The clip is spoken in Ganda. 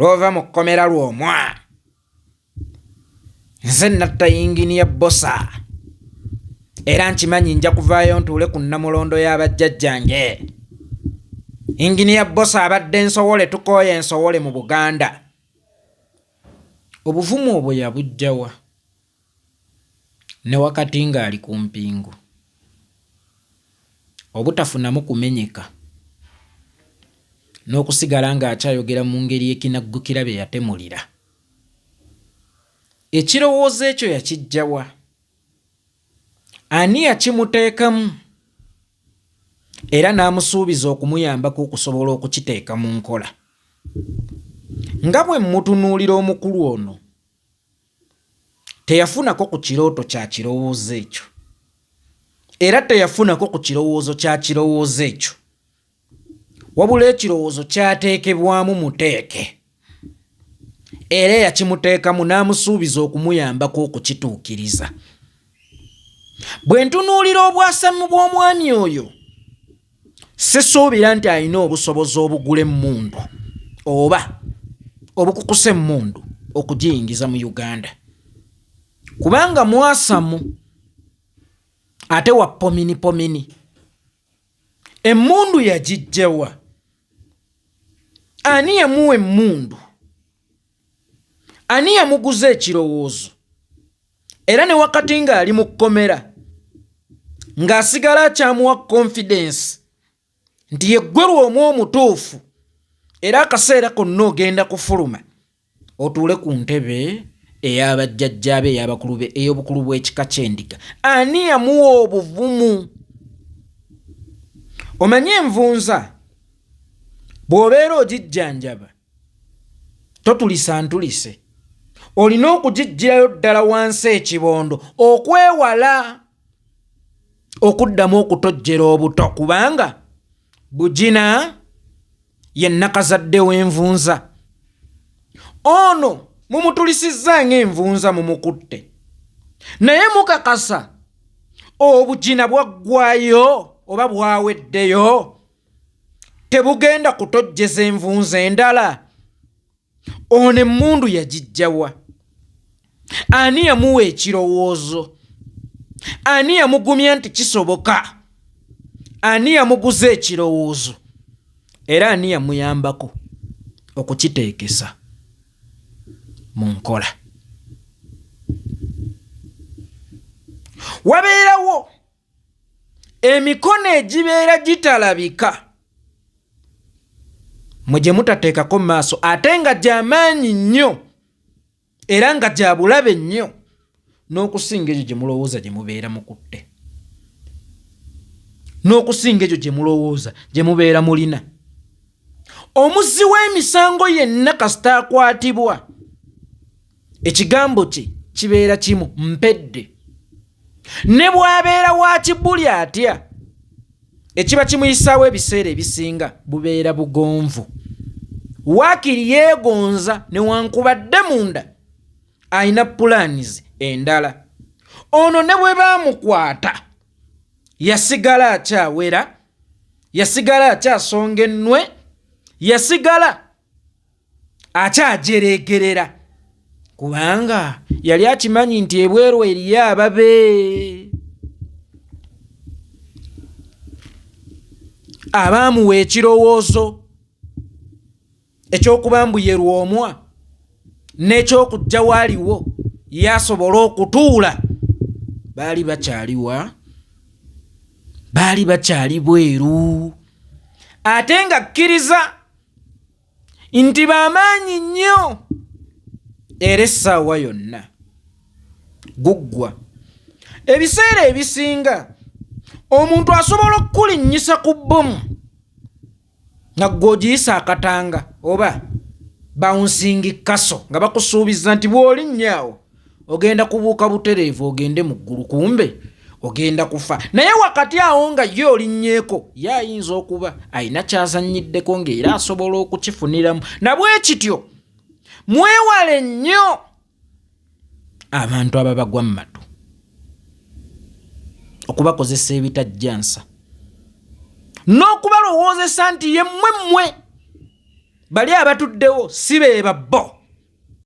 lwova mu kkomera lw'omwa. Nze natta yinginiya Bosa era nkimanyi nja kuvaayo ntuule ku Namulondo y'abajjajjange. Yinginiya Bosa abadde nsowole tukooye ensowole mu Buganda. Obuvumu obwo yabujjawa ne wakati ng'ali ku mpingu, obutafunamu kumenyeka n'okusigala ng'akyayogera mu ngeri ekinaggukira bye yatemulira. Ekirowoozo ekyo yakijjawa? Ani yakimuteekamu era n'amusuubiza okumuyambako okusobola okukiteeka mu nkola? Nga bwe mutunuulira omukulu ono, teyafunako ku kirooto kya kirowoozo ekyo era teyafunako ku kirowoozo kya kirowoozo ekyo, wabula ekirowoozo kyateekebwamu muteeke era yakimuteekamu n'amusuubiza okumuyambako okukituukiriza. Bwe ntunuulira obwasamu bw'omwami oyo, sisuubira nti alina obusobozi obugula emmundu oba obukukusa emmundu okugiyingiza mu Uganda, kubanga mwasamu ate wa pomini. Emmundu yagijjawa? Ani yamuwa emmundu? Ani yamuguza ekirowoozo? Era ne wakati ng'ali mu kkomera ng'asigala akyamuwa confidence nti yeggwe lw'omu omutuufu era akaseera konna ogenda kufuluma otuule ku ntebe ey'abajjajjaabe ey'abakulu be ey'obukulu bw'ekika ky'endiga. Ani yamuwa obuvumu? Omanye envunza bw'obeera ogijjanjaba totulisa ntulise, olina okugijjirayo ddala wansi ekibondo okwewala okuddamu okutojjera obuto, kubanga bugina ye nnakazadde w'envunza. Ono mumutulisizza ng'envunza mumukutte, naye mukakasa obugina bwaggwayo oba bwaweddeyo, tebugenda kutojjeza envunza endala. Ono emmundu yagijjawa? Ani yamuwa ekirowoozo? Ani yamugumya nti kisoboka? Ani yamuguza ekirowoozo era ani yamuyambako okukiteekesa mu nkola? Wabeerawo emikono egibeera gitalabika mwe gye mutateekako mu maaso ate nga gy'amaanyi nnyo era nga gya bulabe nnyo n'okusinga egyo gye mulowooza gye mubeera mukutte, n'okusinga egyo gye mulowooza gye mubeera mulina. Omuzzi w'emisango yenna kasita akwatibwa, ekigambo kye kibeera kimu, mpedde. Ne bw'abeera wa kibbuli atya, ekiba kimuyisaawo ebiseera ebisinga bubeera bugonvu. Waakiri yeegonza newankubadde munda ayina pulaanizi endala. Ono ne bwe baamukwata yasigala akyawera, yasigala akyasonga ennwe, yasigala akyajereegerera, kubanga yali akimanyi nti ebweru eriyo ababe abaamuwa ekirowoozo eky'okuba mbu ye lw'omwa n'eky'okujja waaliwo yasobola okutuula. Baali bakyaliwa? Baali bakyali bweru, ate nga kkiriza nti bamaanyi nnyo era essaawa yonna guggwa. Ebiseera ebisinga omuntu asobola okukulinnyisa ku bbomu nga gw'ogiyisa akatanga oba bouncing castle nga bakusuubiza nti bw'olinnyawo ogenda kubuuka butereevu ogende mu ggulu, kumbe ogenda kufa. Naye wakati awo nga ye olinnyeeko ye ayinza okuba ayina kyazannyiddeko ng'era asobola okukifuniramu. Nabwe kityo mwewale nnyo abantu ababagwa mu matu okubakozesa ebitajjansa n'okubalowoozesa nti ye mmwe bali abatuddewo si be babbo